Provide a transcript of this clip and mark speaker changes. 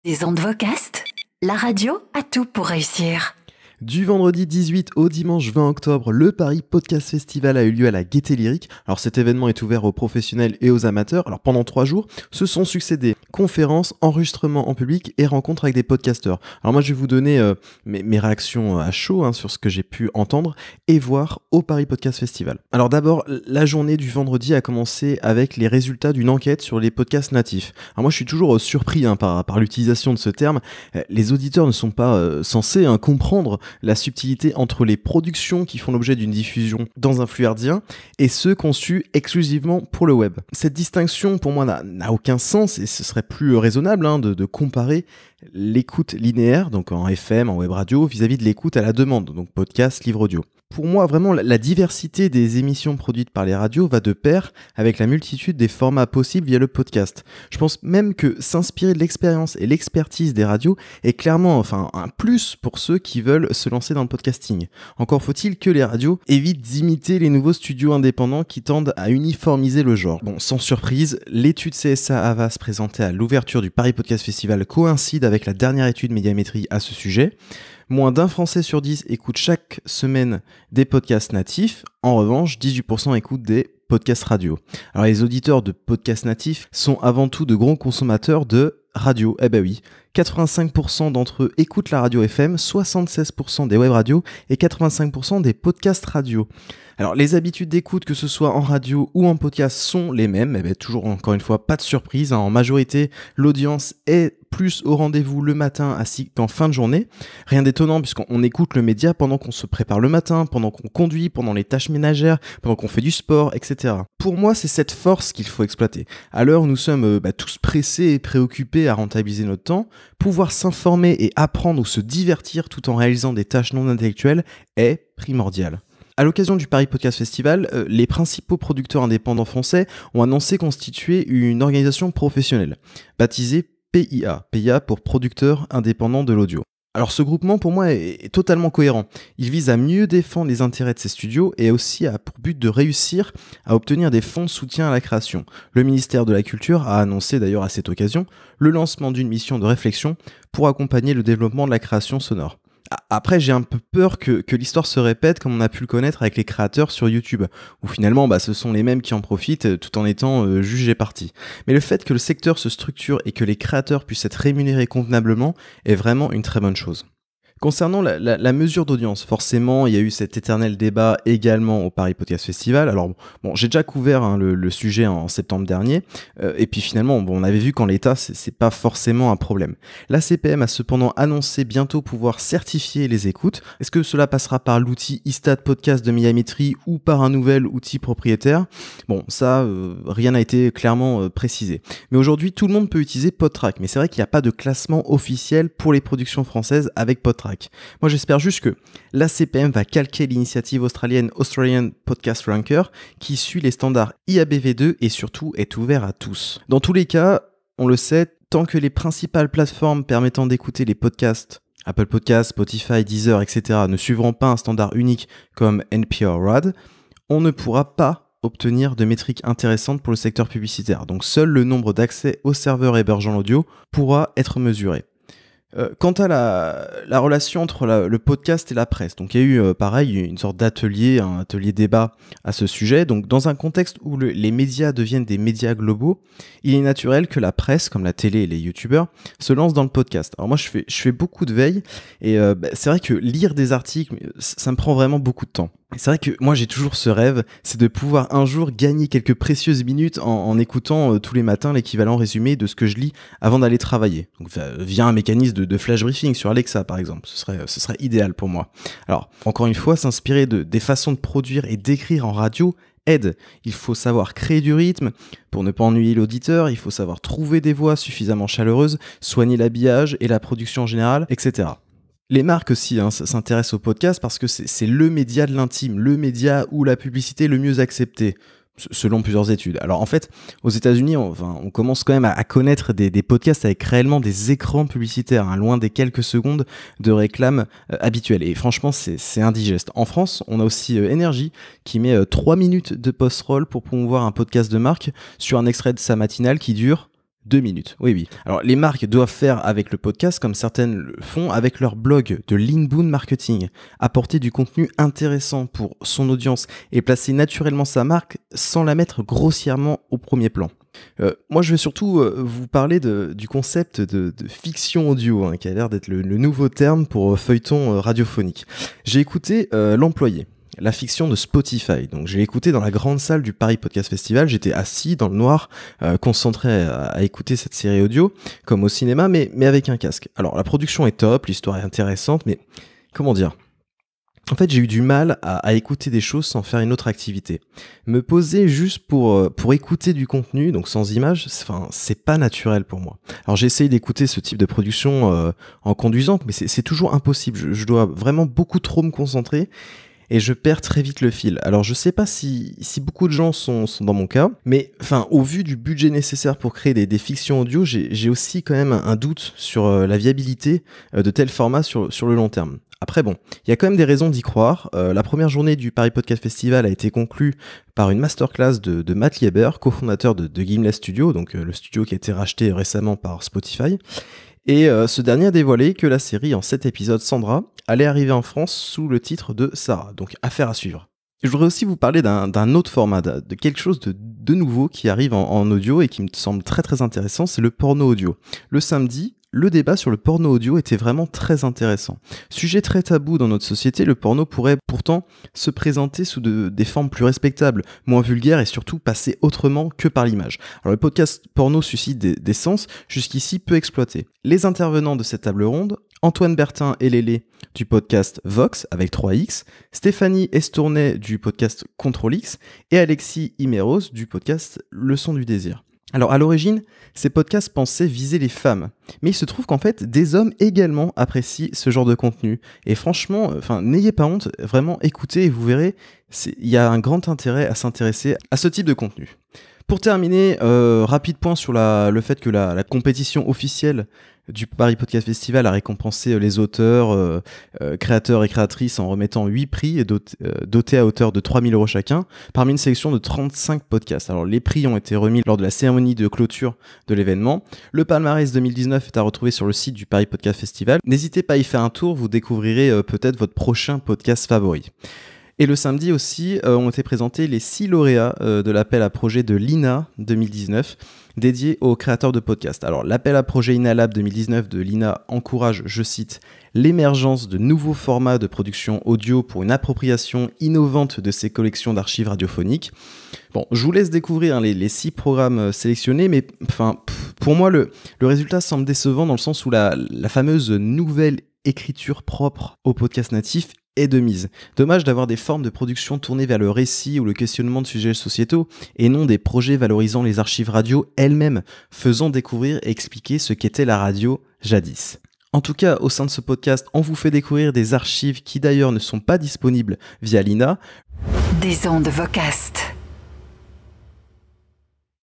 Speaker 1: Les ondes Vocast, la radio a tout pour réussir.
Speaker 2: Du vendredi 18 au dimanche 20 octobre, le Paris Podcast Festival a eu lieu à la Gaîté Lyrique. Alors cet événement est ouvert aux professionnels et aux amateurs. Alors pendant 3 jours, se sont succédés conférences, enregistrements en public et rencontres avec des podcasteurs. Alors moi je vais vous donner mes réactions à chaud sur ce que j'ai pu entendre et voir au Paris Podcast Festival. Alors d'abord, la journée du vendredi a commencé avec les résultats d'une enquête sur les podcasts natifs. Alors moi je suis toujours surpris par l'utilisation de ce terme. Les auditeurs ne sont pas censés comprendre la subtilité entre les productions qui font l'objet d'une diffusion dans un flux herdien et ceux conçus exclusivement pour le web. Cette distinction pour moi n'a aucun sens et ce serait plus raisonnable de comparer l'écoute linéaire, donc en FM, en web radio, vis-à-vis de l'écoute à la demande, donc podcast, livre audio. Pour moi, vraiment, la diversité des émissions produites par les radios va de pair avec la multitude des formats possibles via le podcast. Je pense même que s'inspirer de l'expérience et l'expertise des radios est clairement un plus pour ceux qui veulent se lancer dans le podcasting. Encore faut-il que les radios évitent d'imiter les nouveaux studios indépendants qui tendent à uniformiser le genre. Bon, sans surprise, l'étude CSA Havas présentée à l'ouverture du Paris Podcast Festival coïncide avec la dernière étude Médiamétrie à ce sujet. Moins d'un Français sur 10 écoute chaque semaine des podcasts natifs. En revanche, 18% écoutent des podcasts radio. Alors les auditeurs de podcasts natifs sont avant tout de gros consommateurs de radio. Eh ben oui, 85% d'entre eux écoutent la radio FM, 76% des web radios et 85% des podcasts radio. Alors les habitudes d'écoute, que ce soit en radio ou en podcast, sont les mêmes. Toujours encore une fois, pas de surprise. En majorité, l'audience est plus au rendez-vous le matin ainsi qu'en fin de journée. Rien d'étonnant puisqu'on écoute le média pendant qu'on se prépare le matin, pendant qu'on conduit, pendant les tâches ménagères, pendant qu'on fait du sport, etc. Pour moi, c'est cette force qu'il faut exploiter. À l'heure où nous sommes tous pressés et préoccupés à rentabiliser notre temps, pouvoir s'informer et apprendre ou se divertir tout en réalisant des tâches non intellectuelles est primordial. À l'occasion du Paris Podcast Festival, les principaux producteurs indépendants français ont annoncé constituer une organisation professionnelle, baptisée PIA pour Producteurs Indépendants de l'Audio. Alors ce groupement pour moi est totalement cohérent. Il vise à mieux défendre les intérêts de ces studios et aussi a pour but de réussir à obtenir des fonds de soutien à la création. Le ministère de la Culture a annoncé d'ailleurs à cette occasion le lancement d'une mission de réflexion pour accompagner le développement de la création sonore. Après, j'ai un peu peur que l'histoire se répète comme on a pu le connaître avec les créateurs sur YouTube, où finalement ce sont les mêmes qui en profitent tout en étant jugés partis. Mais le fait que le secteur se structure et que les créateurs puissent être rémunérés convenablement est vraiment une très bonne chose. Concernant la mesure d'audience, forcément, il y a eu cet éternel débat également au Paris Podcast Festival. Alors, bon, j'ai déjà couvert le sujet en septembre dernier, et puis finalement, on avait vu qu'en l'état, c'est pas forcément un problème. La CPM a cependant annoncé bientôt pouvoir certifier les écoutes. Est-ce que cela passera par l'outil iStat Podcast de Médiamétrie ou par un nouvel outil propriétaire ? Bon, ça, rien n'a été clairement précisé. Mais aujourd'hui, tout le monde peut utiliser PodTrack, mais c'est vrai qu'il n'y a pas de classement officiel pour les productions françaises avec PodTrack. Moi, j'espère juste que la CPM va calquer l'initiative australienne Australian Podcast Ranker qui suit les standards IABV2 et surtout est ouvert à tous. Dans tous les cas, on le sait, tant que les principales plateformes permettant d'écouter les podcasts, Apple Podcasts, Spotify, Deezer, etc. ne suivront pas un standard unique comme NPR RAD, on ne pourra pas obtenir de métriques intéressantes pour le secteur publicitaire. Donc seul le nombre d'accès aux serveurs hébergeant l'audio pourra être mesuré. Quant à la relation entre le podcast et la presse, donc il y a eu pareil une sorte d'atelier, un atelier débat à ce sujet. Donc dans un contexte où les médias deviennent des médias globaux, il est naturel que la presse, comme la télé et les youtubeurs, se lance dans le podcast. Alors moi je fais beaucoup de veille et c'est vrai que lire des articles, ça me prend vraiment beaucoup de temps. C'est vrai que moi j'ai toujours ce rêve, c'est de pouvoir un jour gagner quelques précieuses minutes en écoutant tous les matins l'équivalent résumé de ce que je lis avant d'aller travailler. Donc via un mécanisme de flash briefing sur Alexa par exemple, ce serait idéal pour moi. Alors encore une fois, s'inspirer des façons de produire et d'écrire en radio aide. Il faut savoir créer du rythme pour ne pas ennuyer l'auditeur, il faut savoir trouver des voix suffisamment chaleureuses, soigner l'habillage et la production en général, etc. Les marques aussi s'intéressent au podcast parce que c'est le média de l'intime, le média où la publicité est le mieux acceptée, selon plusieurs études. Alors en fait, aux États-Unis, on commence quand même à connaître des podcasts avec réellement des écrans publicitaires, loin des quelques secondes de réclame habituelles. Et franchement, c'est indigeste. En France, on a aussi Énergie qui met 3 minutes de post-roll pour promouvoir un podcast de marque sur un extrait de sa matinale qui dure 2 minutes. Oui. Alors, les marques doivent faire avec le podcast comme certaines le font avec leur blog de l'inbound marketing. Apporter du contenu intéressant pour son audience et placer naturellement sa marque sans la mettre grossièrement au premier plan. Moi, je vais surtout vous parler du concept de fiction audio, qui a l'air d'être le nouveau terme pour feuilleton radiophonique. J'ai écouté L'Employé, la fiction de Spotify. Donc, j'ai écouté dans la grande salle du Paris Podcast Festival. J'étais assis dans le noir, concentré à écouter cette série audio, comme au cinéma, mais avec un casque. Alors, la production est top, l'histoire est intéressante, mais comment dire ? En fait, j'ai eu du mal à écouter des choses sans faire une autre activité. Me poser juste pour écouter du contenu, donc sans image, c'est pas naturel pour moi. Alors j'ai essayé d'écouter ce type de production en conduisant, mais c'est toujours impossible. Je dois vraiment beaucoup trop me concentrer et je perds très vite le fil. Alors je sais pas si beaucoup de gens sont dans mon cas, mais au vu du budget nécessaire pour créer des fictions audio, j'ai aussi quand même un doute sur la viabilité de tels formats sur le long terme. Après bon, il y a quand même des raisons d'y croire. La première journée du Paris Podcast Festival a été conclue par une masterclass de Matt Lieber, cofondateur de Gimlet Studio, donc le studio qui a été racheté récemment par Spotify. Et ce dernier a dévoilé que la série en 7 épisodes Sandra allait arriver en France sous le titre de Sarah, donc affaire à suivre. Je voudrais aussi vous parler d'un autre format, de quelque chose de nouveau qui arrive en audio et qui me semble très très intéressant, c'est le porno audio. Le samedi, le débat sur le porno audio était vraiment très intéressant. Sujet très tabou dans notre société, le porno pourrait pourtant se présenter sous des formes plus respectables, moins vulgaires et surtout passer autrement que par l'image. Alors le podcast porno suscite des sens jusqu'ici peu exploités. Les intervenants de cette table ronde, Antoine Bertin et Lélé du podcast Vox avec 3X, Stéphanie Estournet du podcast Control X et Alexis Imeros du podcast Le Son du Désir. Alors à l'origine, ces podcasts pensaient viser les femmes, mais il se trouve qu'en fait, des hommes également apprécient ce genre de contenu. Et franchement, n'ayez pas honte, vraiment écoutez et vous verrez, il y a un grand intérêt à s'intéresser à ce type de contenu. Pour terminer, rapide point sur le fait que la compétition officielle du Paris Podcast Festival a récompensé les auteurs, créateurs et créatrices en remettant 8 prix dotés à hauteur de 3 000 € chacun, parmi une sélection de 35 podcasts. Alors les prix ont été remis lors de la cérémonie de clôture de l'événement. Le palmarès 2019 est à retrouver sur le site du Paris Podcast Festival. N'hésitez pas à y faire un tour, vous découvrirez peut-être votre prochain podcast favori. Et le samedi aussi ont été présentés les 6 lauréats de l'appel à projet de l'INA 2019, dédié aux créateurs de podcasts. Alors l'appel à projet INALAB 2019 de l'INA encourage, je cite, l'émergence de nouveaux formats de production audio pour une appropriation innovante de ces collections d'archives radiophoniques. Bon, je vous laisse découvrir les 6 programmes sélectionnés, mais pour moi le résultat semble décevant dans le sens où la fameuse nouvelle écriture propre au podcast natif est de mise. Dommage d'avoir des formes de production tournées vers le récit ou le questionnement de sujets sociétaux et non des projets valorisant les archives radio elles-mêmes, faisant découvrir et expliquer ce qu'était la radio jadis. En tout cas, au sein de ce podcast, on vous fait découvrir des archives qui d'ailleurs ne sont pas disponibles via l'INA.
Speaker 1: Des ondes Vocast.